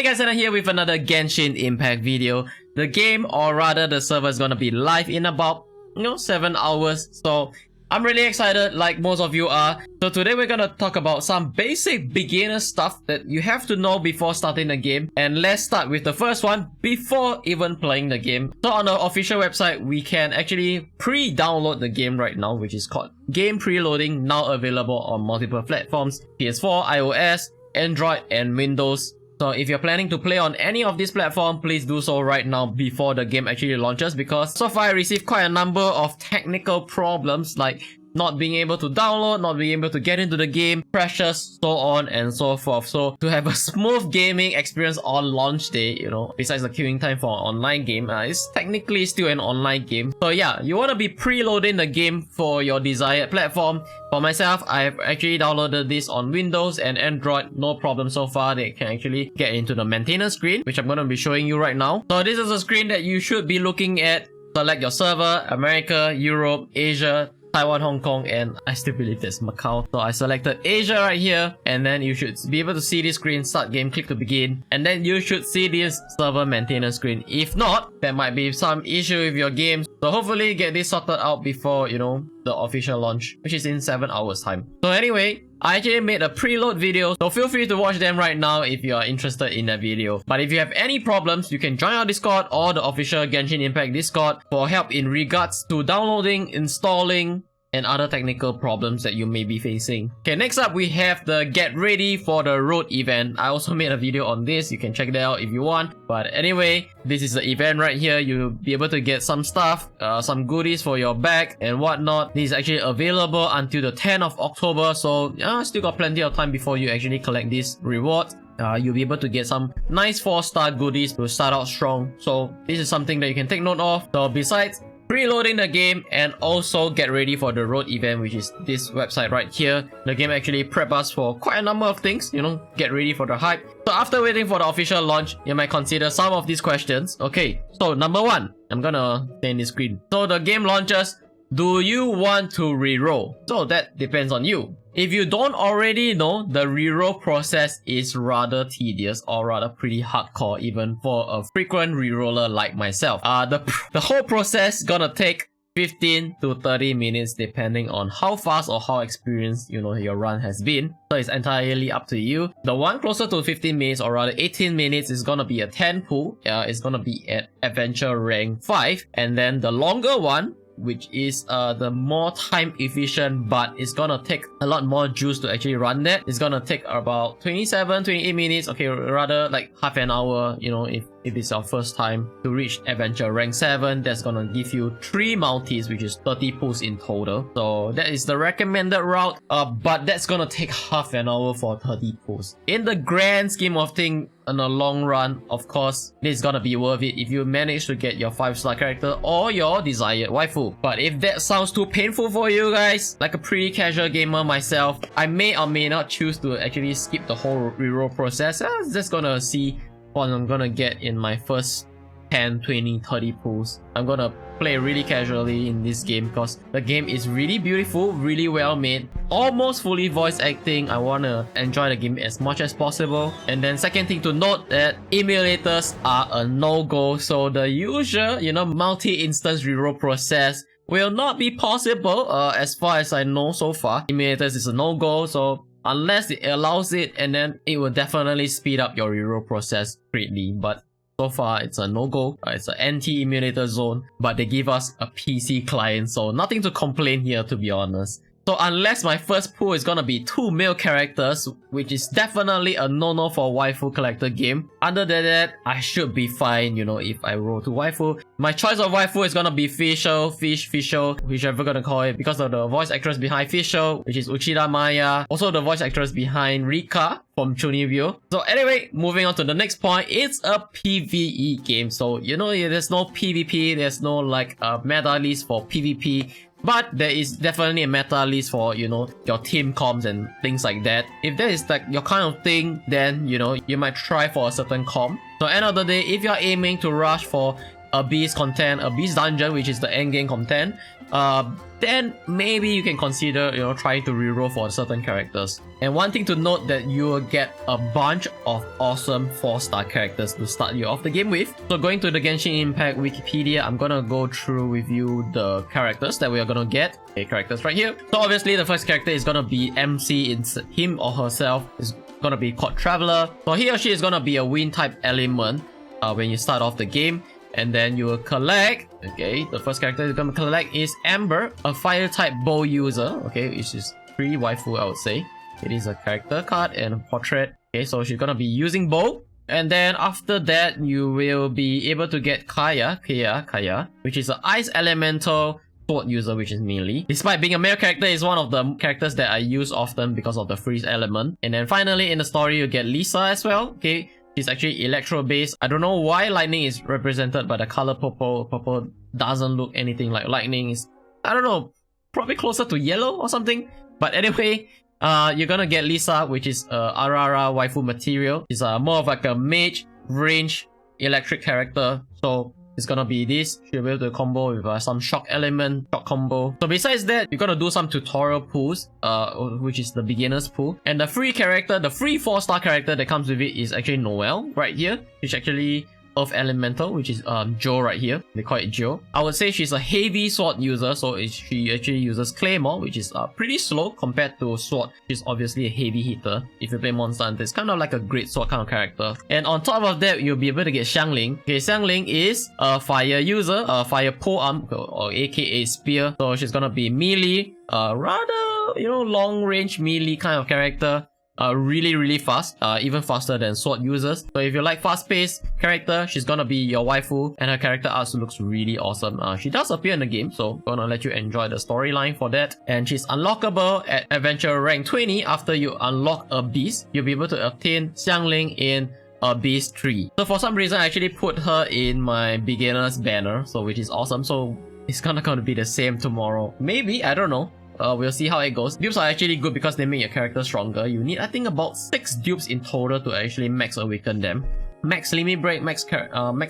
Hey guys, Tanna here with another Genshin Impact video. The game, or rather the server, is gonna be live in about 7 hours. So I'm really excited, like most of you are. So today we're gonna talk about some basic beginner stuff that you have to know before starting the game. And let's start with the first one before even playing the game. So on the official website, we can actually pre-download the game right now, which is called Game Preloading, now available on multiple platforms: PS4, iOS, Android, and Windows. So if you're planning to play on any of these platforms, please do so right now before the game actually launches, because so far I received quite a number of technical problems like not being able to download, not being able to get into the game, crashes, so on and so forth. So to have a smooth gaming experience on launch day, besides the queuing time for an online game, it's technically still an online game. So yeah, you want to be preloading the game for your desired platform. For myself, I've actually downloaded this on Windows and Android, no problem so far. They can actually get into the maintenance screen, which I'm going to be showing you right now. So this is a screen that you should be looking at. Select your server: America, Europe, Asia, Taiwan, Hong Kong, and I still believe there's Macau. So I selected Asia right here, and then you should be able to see this screen: start game, click to begin, and then you should see this server maintenance screen. If not, there might be some issue with your game. So hopefully get this sorted out before, the official launch, which is in 7 hours time. So anyway, I actually made a preload video, so feel free to watch them right now if you are interested in that video. But if you have any problems, you can join our Discord or the official Genshin Impact Discord for help in regards to downloading, installing, and other technical problems that you may be facing. Okay, next up we have the get ready for the road event. I also made a video on this, you can check that out if you want. But anyway, this is the event right here. You'll be able to get some stuff, some goodies for your bag and whatnot. This is actually available until the 10th of October, so still got plenty of time before you actually collect this reward. You'll be able to get some nice 4-star goodies to start out strong. So this is something that you can take note of. So besides preloading the game and also get ready for the road event, which is this website right here, the game actually prep us for quite a number of things, get ready for the hype. So after waiting for the official launch, you might consider some of these questions. Okay, so number one, I'm gonna stay in this screen. So the game launches. Do you want to reroll? So that depends on you. If you don't already know, the reroll process is rather tedious, or rather pretty hardcore even for a frequent reroller like myself. The whole process gonna take 15 to 30 minutes depending on how fast or how experienced your run has been. So it's entirely up to you. The one closer to 15 minutes, or rather 18 minutes, is gonna be a 10 pool. It's gonna be at adventure rank 5, and then the longer one, which is the more time efficient, but it's gonna take a lot more juice to actually run that. It's gonna take about 27-28 minutes, okay, rather like half an hour, if it's your first time to reach adventure rank 7. That's gonna give you 3 multis, which is 30 pulls in total. So that is the recommended route, but that's gonna take half an hour for 30 pulls. In the grand scheme of things, in the long run, of course, this is gonna be worth it if you manage to get your 5-star character or your desired waifu. But if that sounds too painful for you guys, like a pretty casual gamer myself, I may or may not choose to actually skip the whole reroll process. I'm just gonna see what I'm gonna get in my first 10, 20, 30 pulls. I'm gonna play really casually in this game because the game is really beautiful, really well made, almost fully voice acting. I wanna enjoy the game as much as possible. And then second thing to note, that emulators are a no-go. So the usual, multi-instance reroll process will not be possible as far as I know so far. Emulators is a no-go, so unless it allows it, and then it will definitely speed up your reroll process greatly. But so far, it's a no-go. It's an anti-emulator zone, but they give us a PC client, so nothing to complain here, to be honest. So unless my first pool is gonna be 2 male characters, which is definitely a no-no for waifu collector game, other than that, I should be fine, if I roll to waifu. My choice of waifu is gonna be Fischl, whichever gonna call it, because of the voice actress behind Fischl, which is Uchida Maya. Also the voice actress behind Rika from Chunibyo. So anyway, moving on to the next point, it's a PvE game. So, there's no PvP, there's no meta list for PvP. But there is definitely a meta list for, your team comps and things like that. If that is your kind of thing, then, you might try for a certain comp. So end of the day, if you're aiming to rush for a beast content, a beast dungeon, which is the end game content, then maybe you can consider, you know, trying to reroll for certain characters. And one thing to note that you will get a bunch of awesome 4-star characters to start you off the game with. So going to the Genshin Impact Wikipedia, I'm gonna go through with you the characters that we are gonna get. Okay, characters right here. So obviously the first character is gonna be MC. It's him or herself is gonna be called Traveler. So he or she is gonna be a wind type element when you start off the game. And then you will collect, okay, the first character you're gonna collect is Amber, a fire type bow user, okay, which is pretty waifu, I would say. It is a character card and a portrait. Okay, so she's gonna be using bow. And then after that, you will be able to get Kaya, which is an ice elemental sword user, which is melee. Despite being a male character, is one of the characters that I use often because of the freeze element. And then finally in the story, you get Lisa as well, okay. She's actually electro based. I don't know why lightning is represented by the color purple. Purple doesn't look anything like lightning. Is, I don't know, probably closer to yellow or something. But anyway, you're gonna get Lisa, which is Arara waifu material. It's more of like a mage range electric character. So it's gonna be this. She'll be able to combo with some shock element, shock combo. So besides that, you're gonna do some tutorial pulls, which is the beginner's pool. And the free character, the free 4-star character that comes with it is actually Noelle right here. She's actually Earth Elemental, which is Jo right here. They call it Jo. I would say she's a heavy sword user, so she actually uses Claymore, which is pretty slow compared to sword. She's obviously a heavy hitter. If you play Monster Hunter, it's kind of like a great sword kind of character. And on top of that, you'll be able to get Shang Ling. Okay, Shang Ling is a fire user, a fire polearm, or aka spear. So she's gonna be melee, rather, you know, long range melee kind of character. Really fast, even faster than sword users. So if you like fast-paced character, she's gonna be your waifu, and her character art looks really awesome. She does appear in the game, so gonna let you enjoy the storyline for that. And she's unlockable at adventure rank 20. After you unlock a beast, you'll be able to obtain Xiangling in a beast 3. So for some reason, I actually put her in my beginner's banner, so which is awesome. So it's gonna be the same tomorrow. Maybe, I don't know. We'll see how it goes. Dupes are actually good because they make your character stronger. You need, I think, about 6 dupes in total to actually max awaken them. Max limit break, max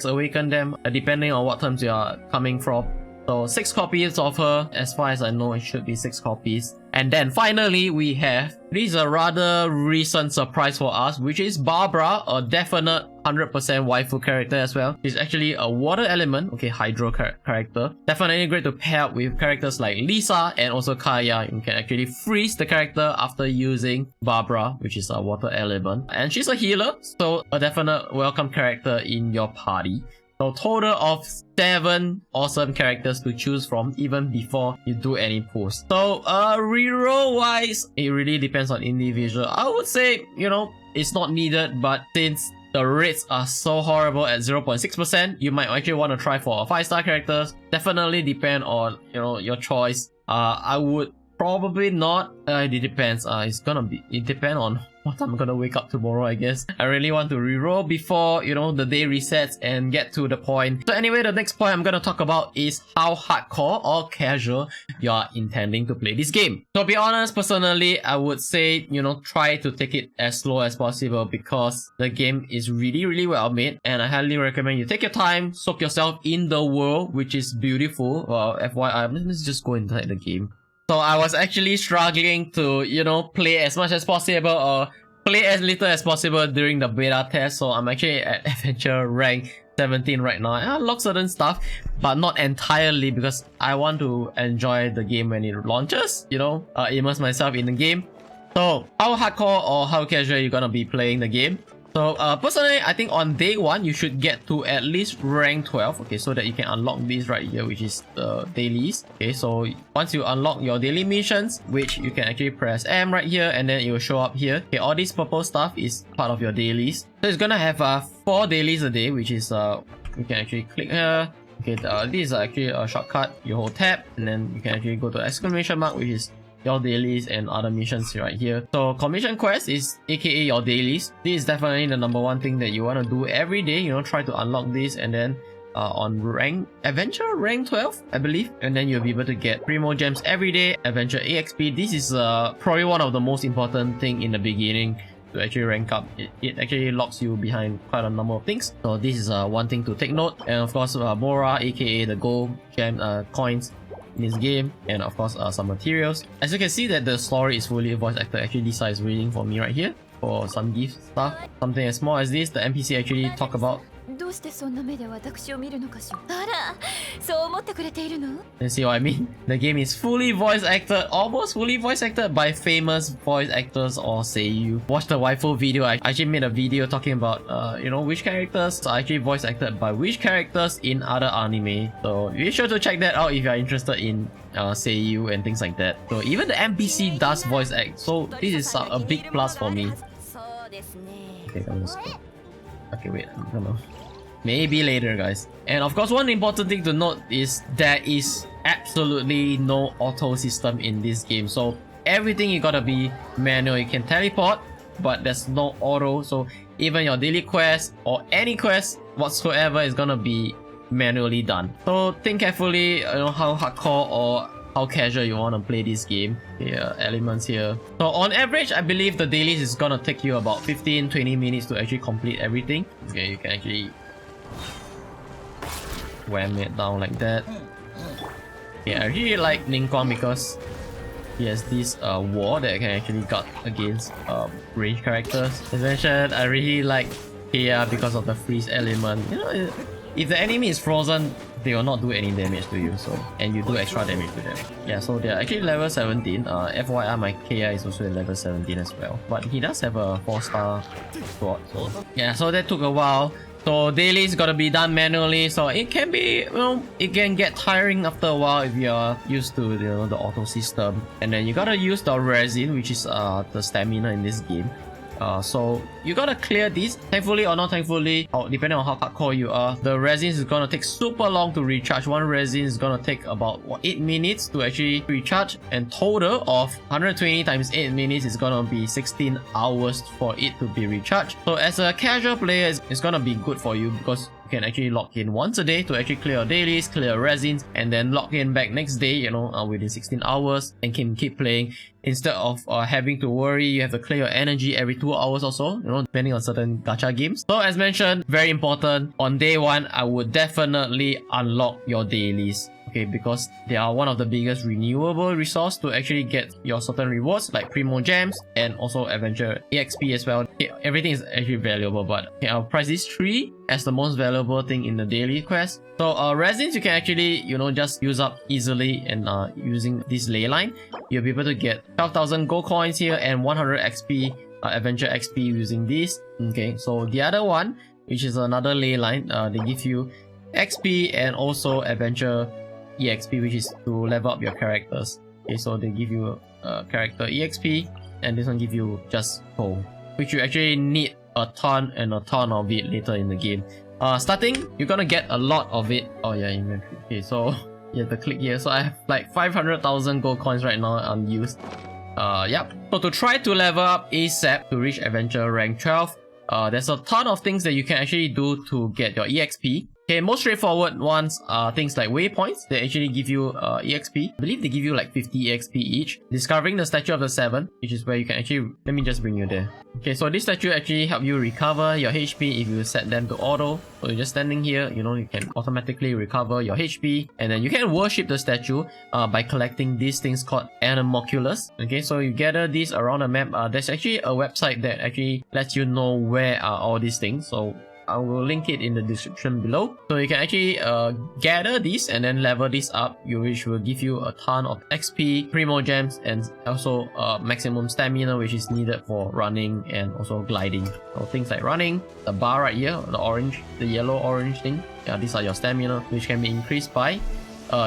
awaken them, depending on what terms you are coming from. So 6 copies of her, as far as I know, it should be 6 copies. And then finally, we have, this is a rather recent surprise for us, which is Barbara, a definite 100% waifu character as well. She's actually a water element, okay, hydro character. Definitely great to pair up with characters like Lisa and also Kaya. You can actually freeze the character after using Barbara, which is a water element. And she's a healer, so a definite welcome character in your party. So total of 7 awesome characters to choose from even before you do any pulls. So reroll wise, it really depends on individual. I would say, you know, it's not needed, but since the rates are so horrible at 0.6%, you might actually want to try for a 5-star characters. Definitely depend on, you know, your choice. I would probably not. It depends. It depends on what I'm gonna wake up tomorrow, I guess. I really want to reroll before, you know, the day resets and get to the point. So anyway, the next point I'm gonna talk about is how hardcore or casual you are intending to play this game. So to be honest, personally, I would say, you know, try to take it as slow as possible because the game is really well made, and I highly recommend you take your time, soak yourself in the world, which is beautiful. Well, FYI, let's just go inside the game. So I was actually struggling to, you know, play as much as possible or play as little as possible during the beta test. So I'm actually at adventure rank 17 right now. I unlock certain stuff, but not entirely because I want to enjoy the game when it launches, you know, immerse myself in the game. So how hardcore or how casual you're gonna be playing the game? So personally, I think on day 1 you should get to at least rank 12, okay, so that you can unlock this right here, which is the dailies. Okay, so once you unlock your daily missions, which you can actually press M right here, and then it will show up here. Okay, all this purple stuff is part of your dailies. So it's gonna have 4 dailies a day, which is you can actually click here. Okay, this is actually a shortcut. You hold tab, and then you can actually go to exclamation mark, which is your dailies and other missions right here. So commission quest is aka your dailies. This is definitely the #1 thing that you want to do every day, you know, try to unlock this, and then on adventure rank 12, I believe, and then you'll be able to get primo gems every day, adventure EXP. This is probably one of the most important thing in the beginning to actually rank up. It actually locks you behind quite a number of things. So this is one thing to take note. And of course, Mora, aka the gold gem coins in this game, and of course some materials. As you can see that the story is fully voice acted. Actually, Lisa is reading for me right here for some gift stuff. Something as small as this, the NPC actually talk about. You see what I mean? The game is fully voice acted, almost fully voice acted by famous voice actors or seiyuu. Watch the waifu video. I actually made a video talking about you know, which characters are actually voice acted by which characters in other anime. So be sure to check that out if you are interested in seiyuu and things like that. So even the NPC does voice act. So this is a big plus for me. Okay, okay, wait, I don't know. Maybe later, guys. And of course, one important thing to note is there is absolutely no auto system in this game. So everything you gotta be manual. You can teleport, but there's no auto. So even your daily quest or any quest whatsoever is gonna be manually done. So think carefully, you know, how hardcore or how casual you want to play this game. Yeah, elements here. So on average, I believe the dailies is gonna take you about 15-20 minutes to actually complete everything. Okay, you can actually wham it down like that. Yeah, I really like Ningguang because he has this wall that can actually guard against range characters. As mentioned, I really like Kea because of the freeze element. You know, if the enemy is frozen, they will not do any damage to you, so, and you do extra damage to them. Yeah, so they're actually level 17. FYI, my Kea is also at level 17 as well, but he does have a 4-star sword. So yeah, so that took a while. So daily is gotta be done manually, so it can be, you know, it can get tiring after a while if you're used to, you know, the auto system. And then you gotta use the resin, which is the stamina in this game. So you gotta clear this. Thankfully or not thankfully, depending on how hardcore you are, the resin is gonna take super long to recharge. One resin is gonna take about 8 minutes to actually recharge, and total of 120 times 8 minutes is gonna be 16 hours for it to be recharged. So as a casual player, it's gonna be good for you because you can actually log in once a day to actually clear your dailies, clear your resins, and then log in back next day, you know, within 16 hours, and can keep playing instead of having to worry you have to clear your energy every 2 hours or so, you know, depending on certain gacha games. So as mentioned, very important, on day 1 I would definitely unlock your dailies. Okay, because they are one of the biggest renewable resource to actually get your certain rewards like Primo Gems and also Adventure EXP as well. Okay, everything is actually valuable, but okay, I'll price these 3 as the most valuable thing in the daily quest. So resins you can actually, you know, just use up easily, and using this ley line, you'll be able to get 12,000 gold coins here and 100 XP, Adventure XP using this. Okay, so the other one, which is another ley line, they give you XP and also Adventure EXP, which is to level up your characters. Okay, so they give you character EXP, and this one give you just gold, which you actually need a ton and a ton of it later in the game. Starting, you're gonna get a lot of it. Oh yeah, inventory. Okay, so you have to click here. So I have like 500,000 gold coins right now unused. Yep. So to try to level up ASAP to reach Adventure rank 12, there's a ton of things that you can actually do to get your EXP. Okay, most straightforward ones are things like waypoints. They actually give you EXP. I believe they give you like 50 EXP each. Discovering the Statue of the 7, which is where you can actually... Let me just bring you there. Okay, so this statue actually help you recover your HP if you set them to auto. So you're just standing here, you know, you can automatically recover your HP. And then you can worship the statue by collecting these things called Animalculus. Okay, so you gather these around the map. There's actually a website that actually lets you know where are all these things. So I will link it in the description below. So you can actually gather these and then level this up, which will give you a ton of XP, Primo Gems, and also maximum stamina, which is needed for running and also gliding. So things like running, the bar right here, the orange, the yellow-orange thing. Yeah, these are your stamina, which can be increased by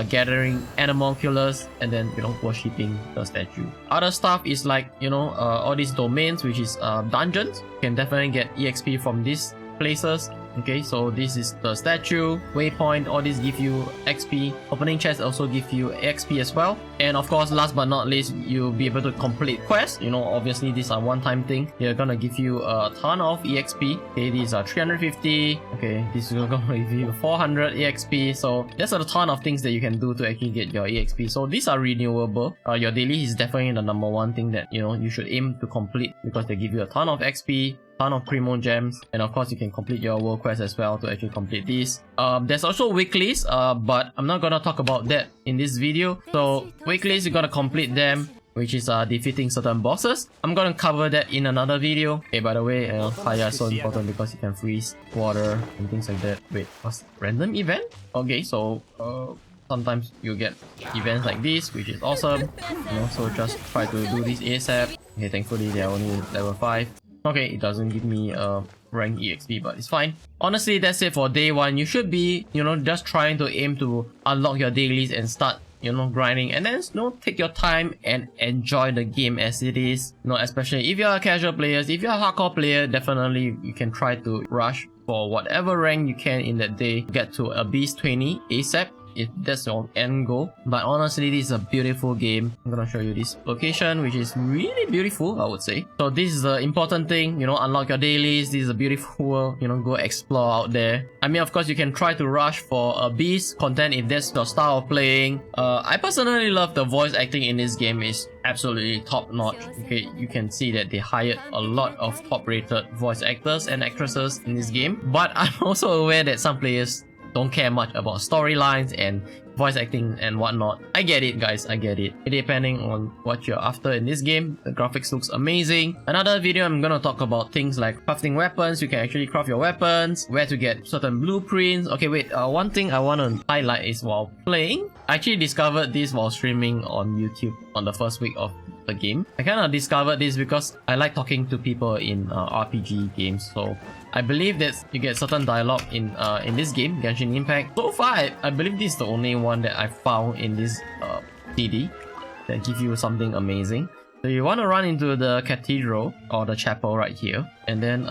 gathering Animalculus and then, you know, worshipping the statue. Other stuff is like, you know, all these domains, which is dungeons. You can definitely get EXP from these places. Okay, so this is the statue, waypoint, all these give you XP. Opening chest also give you XP as well. And of course, last but not least, you'll be able to complete quests. You know, obviously these are one-time thing. They're gonna give you a ton of EXP. Okay, these are 350. Okay, this is gonna give you 400 EXP. So there's a ton of things that you can do to actually get your EXP. So these are renewable. Your daily is definitely the number one thing that, you know, you should aim to complete, because they give you a ton of XP, ton of primo gems, and of course you can complete your world quest as well to actually complete these. There's also weeklies, but I'm not gonna talk about that in this video. So weeklies, you gotta complete them, which is defeating certain bosses. I'm gonna cover that in another video. Okay, by the way, fire is so important because you can freeze water and things like that. Wait, what's random event? Okay, so sometimes you get events like this, which is awesome. You know, so just try to do this ASAP. Okay, thankfully they are only level 5. Okay, it doesn't give me rank EXP, but it's fine. Honestly, that's it for day 1. You should be, you know, just trying to aim to unlock your dailies and start, you know, grinding, and then, you know, take your time and enjoy the game as it is. You know, especially if you're a casual player, if you're a hardcore player, definitely you can try to rush for whatever rank you can in that day, get to a Beast 20 ASAP, if that's your end goal. But honestly, this is a beautiful game. I'm gonna show you this location, which is really beautiful, I would say. So this is the important thing, you know, unlock your dailies. This is a beautiful world, you know, go explore out there. I mean, of course, you can try to rush for a beast content if that's your style of playing. I personally love the voice acting in this game. Is absolutely top notch. Okay, you can see that they hired a lot of top rated voice actors and actresses in this game. But I'm also aware that some players don't care much about storylines and voice acting and whatnot. I get it, guys, I get it. Depending on what you're after in this game, the graphics looks amazing. Another video, I'm gonna talk about things like crafting weapons. You can actually craft your weapons, where to get certain blueprints. Okay, wait, one thing I want to highlight is while playing, I actually discovered this while streaming on YouTube on the first week of the game. I kind of discovered this because I like talking to people in RPG games. So I believe that you get certain dialogue in this game, Genshin Impact. So far, I believe this is the only one that I found in this CD that give you something amazing. So you want to run into the cathedral or the chapel right here, and then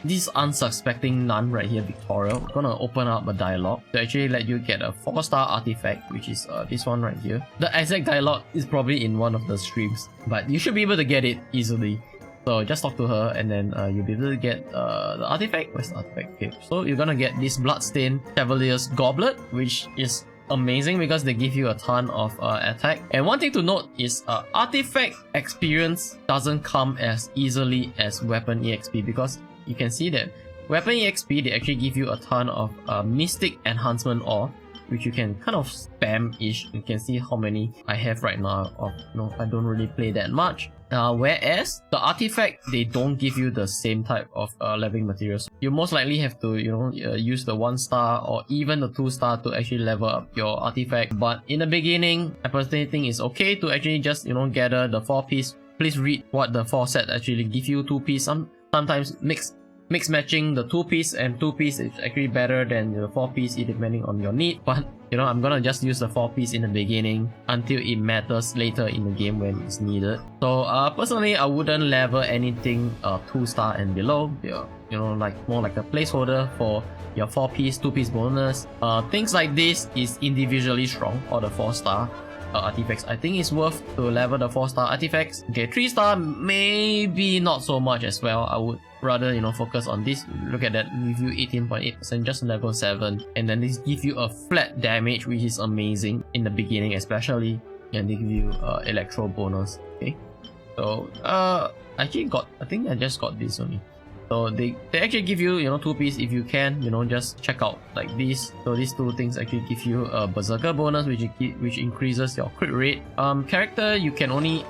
this unsuspecting nun right here, Victoria, we're gonna open up a dialogue to actually let you get a 4-star artifact, which is this one right here. The exact dialogue is probably in one of the streams, but you should be able to get it easily. So just talk to her, and then you'll be able to get the artifact. Where's the artifact? Okay, so you're gonna get this Bloodstained Cavalier's Goblet, which is amazing because they give you a ton of attack. And one thing to note is artifact experience doesn't come as easily as weapon EXP, because you can see that weapon EXP, they actually give you a ton of mystic enhancement ore, which you can kind of spam-ish. You can see how many I have right now. Of, you know, I don't really play that much. Whereas the artifact, they don't give you the same type of leveling materials. You most likely have to, you know, use the 1-star or even the 2-star to actually level up your artifact. But in the beginning, I personally think it's okay to actually just, you know, gather the 4-piece. Please read what the 4 set actually give you 2-piece. Sometimes mix matching the 2-piece and 2-piece is actually better than the 4-piece, depending on your need. But you know, I'm gonna just use the 4-piece in the beginning until it matters later in the game when it's needed. So personally, I wouldn't level anything 2-star and below. Yeah, you know, like more like a placeholder for your 4-piece, 2-piece bonus. Things like this is individually strong, or the 4-star artifacts. I think it's worth to level the 4-star artifacts. Okay, 3-star maybe not so much as well. I would rather, you know, focus on this. Look at that, give you 18.8%, just level 7, and then this give you a flat damage, which is amazing in the beginning especially, and they give you electro bonus. Okay, so I think I just got this only. So they actually give you, you know, 2-piece if you can, you know, just check out like this. So these 2 things actually give you a berserker bonus, which increases your crit rate. Character, you can only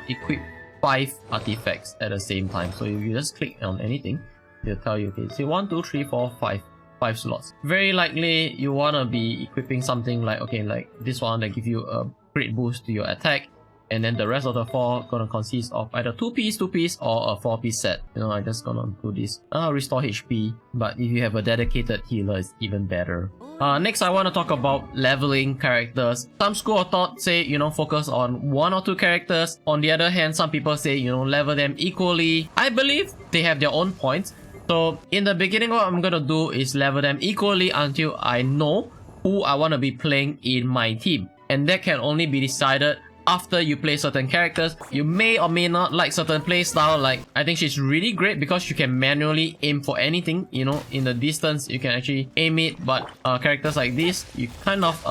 equip 5 artifacts at the same time. So if you just click on anything, they'll tell you, okay, so 1, 2, 3, 4, 5 slots. Very likely you wanna be equipping something like, okay, like this one that give you a crit boost to your attack. And then the rest of the 4 gonna consist of either 2-piece, 2-piece, or a 4-piece set. You know, I just gonna do this. Restore HP, but if you have a dedicated healer, it's even better. Next, I want to talk about leveling characters. Some school of thought say, you know, focus on 1 or 2 characters. On the other hand, some people say, you know, level them equally. I believe they have their own points, So in the beginning, what I'm gonna do is level them equally until I know who I want to be playing in my team. And that can only be decided after you play certain characters. You may or may not like certain playstyle. Like, I think she's really great because you can manually aim for anything, you know, in the distance you can actually aim it. But characters like this, you kind of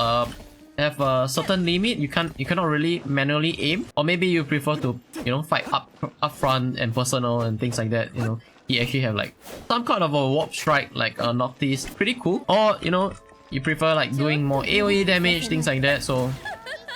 have a certain limit. You cannot really manually aim, or maybe you prefer to, you know, fight up front and personal and things like that. You know, he actually have like some kind of a warp strike like Noctis, pretty cool. Or you know, you prefer like doing more AoE damage, things like that. So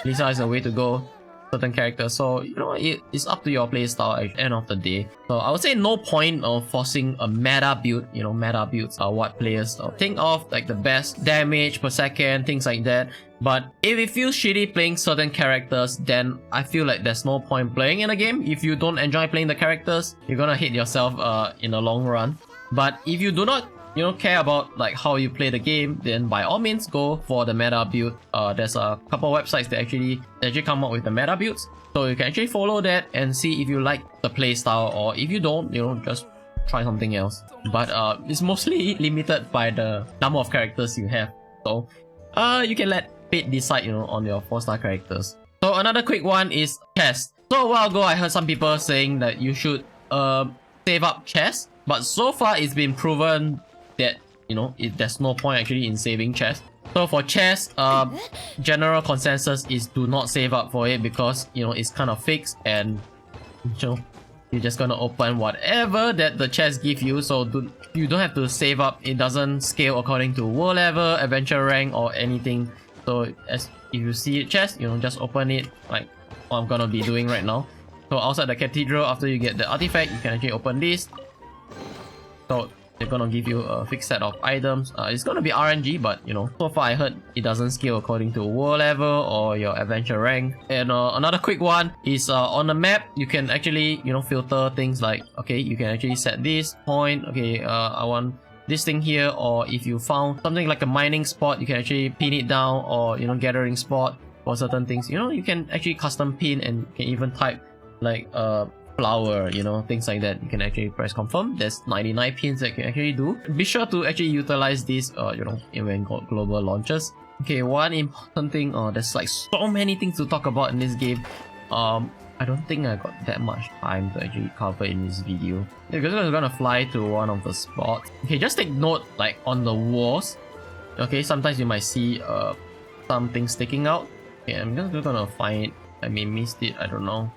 Lisa is a way to go. Certain characters, so you know, it's up to your playstyle at the end of the day. So I would say no point of forcing a meta build. You know, meta builds are what players think of, like the best damage per second, things like that. But if it feels shitty playing certain characters, then I feel like there's no point playing in a game. If you don't enjoy playing the characters, you're gonna hate yourself in the long run. But if you do not, you know, care about like how you play the game, then by all means go for the meta build. There's a couple of websites that actually come up with the meta builds, so you can actually follow that and see if you like the playstyle, or if you don't, you know, just try something else. But it's mostly limited by the number of characters you have, so you can let fate decide, you know, on your 4-star characters. So another quick one is chest. So a while ago I heard some people saying that you should save up chest, but so far it's been proven that, you know, there's no point actually in saving chest. So for chest, general consensus is do not save up for it, because you know it's kind of fixed, and you know, you're just gonna open whatever that the chest give you. So you don't have to save up. It doesn't scale according to world level, adventure rank, or anything. So if you see a chest, you know, just open it like what I'm gonna be doing right now. So outside the cathedral, after you get the artifact, you can actually open this. So they're gonna give you a fixed set of items. It's gonna be RNG, but you know, so far I heard it doesn't scale according to world level or your adventure rank. And another quick one is on the map, you can actually, you know, filter things like, okay, you can actually set this point. Okay, I want this thing here, or if you found something like a mining spot, you can actually pin it down, or you know, gathering spot for certain things. You know, you can actually custom pin, and you can even type like flower, you know, things like that. You can actually press confirm. There's 99 pins that you can actually do. Be sure to actually utilize this, you know, when global launches. Okay, one important thing, there's like so many things to talk about in this game. I don't think I got that much time to actually cover in this video, because we're gonna fly to one of the spots. Okay, just take note like on the walls. Okay, sometimes you might see something sticking out. Okay, I'm just gonna find it. I may missed it, I don't know.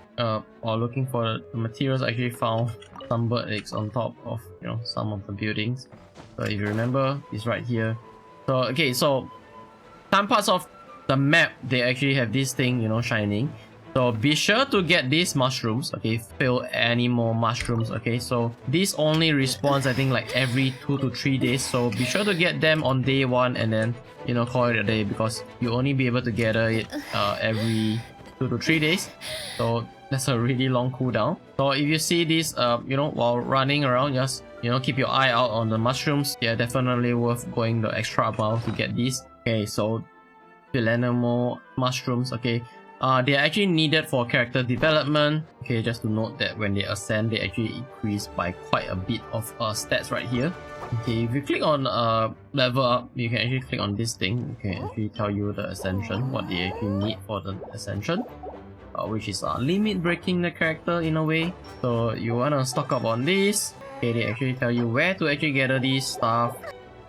While looking for the materials, I actually found some bird eggs on top of, you know, some of the buildings. So if you remember, it's right here. So okay, so some parts of the map, they actually have this thing, you know, shining. So be sure to get these mushrooms. Okay, fill any more mushrooms. Okay, so this only respawns I think like every 2 to 3 days. So be sure to get them on day 1 and then, you know, call it a day, because you only be able to gather it every 2 to 3 days. So that's a really long cooldown. So if you see this, you know, while running around, just, you know, keep your eye out on the mushrooms. They're definitely worth going the extra mile to get these. Okay, so Philenemo mushrooms. Okay, they are actually needed for character development. Okay, just to note that when they ascend, they actually increase by quite a bit of stats right here. Okay, if you click on level up, you can actually click on this thing. Okay, actually tell you the ascension, what they actually need for the ascension. Which is limit breaking the character in a way. So you wanna stock up on this. Okay, they actually tell you where to actually gather these stuff.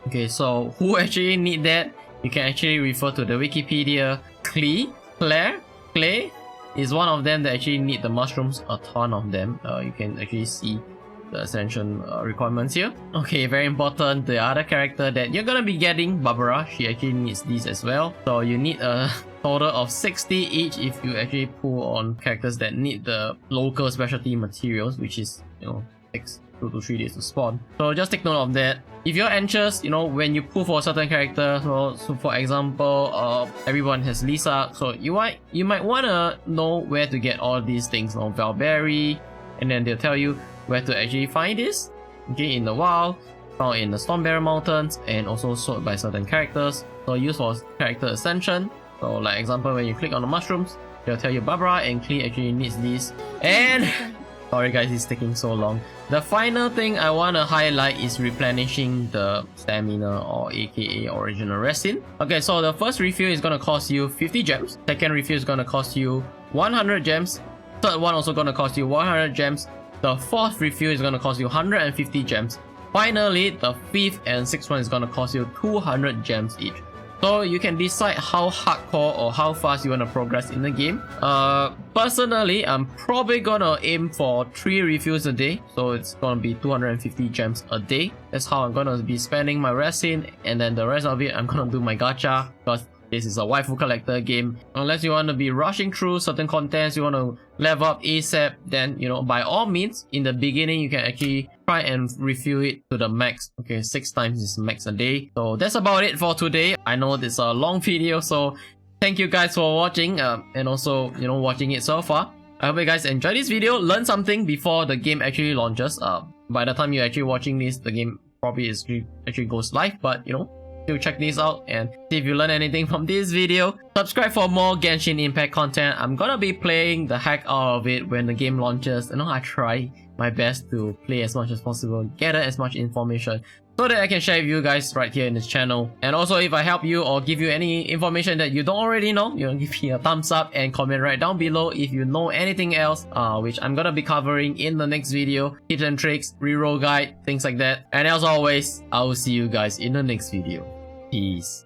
Okay, so who actually need that? You can actually refer to the Wikipedia. Clay is one of them that actually need the mushrooms, a ton of them. You can actually see the ascension requirements here. Okay, very important, the other character that you're gonna be getting, Barbara, she actually needs these as well. So you need a total of 60 each if you actually pull on characters that need the local specialty materials, which is, you know, takes 2 to 3 days to spawn. So just take note of that. If you're anxious, you know, when you pull for a certain character, so for example, everyone has Lisa, so you might wanna know where to get all these things, you know, Valberry, and then they'll tell you where to actually find this. Okay, in the wild, found in the Stormbearer Mountains, and also sold by certain characters. So used for character ascension. So like example, when you click on the mushrooms, they'll tell you Barbara and Klee actually needs these. And Sorry guys, it's taking so long. The final thing I want to highlight is replenishing the stamina, or aka original resin. Okay, so the first refill is gonna cost you 50 gems. Second refill is gonna cost you 100 gems. Third one also gonna cost you 100 gems. The fourth refill is gonna cost you 150 gems. Finally, the fifth and sixth one is gonna cost you 200 gems each. So you can decide how hardcore or how fast you want to progress in the game. Personally, I'm probably gonna aim for 3 refills a day. So it's gonna be 250 gems a day. That's how I'm gonna be spending my resin, and then the rest of it I'm gonna do my gacha, because this is a waifu collector game. Unless you want to be rushing through certain contents, you want to level up ASAP, then, you know, by all means, in the beginning, you can actually try and refill it to the max. Okay, 6 times is max a day. So that's about it for today. I know this is a long video, so thank you guys for watching, and also, you know, watching it so far. I hope you guys enjoyed this video, learn something before the game actually launches. By the time you're actually watching this, the game probably actually goes live, but, you know, still check these out and see if you learn anything from this video. Subscribe for more Genshin Impact content. I'm gonna be playing the heck out of it when the game launches. You know, I try my best to play as much as possible, gather as much information so that I can share with you guys right here in this channel. And also, if I help you or give you any information that you don't already know, you know, give me a thumbs up and comment right down below if you know anything else, which I'm gonna be covering in the next video. Tips and tricks, reroll guide, things like that. And as always, I will see you guys in the next video. Peace.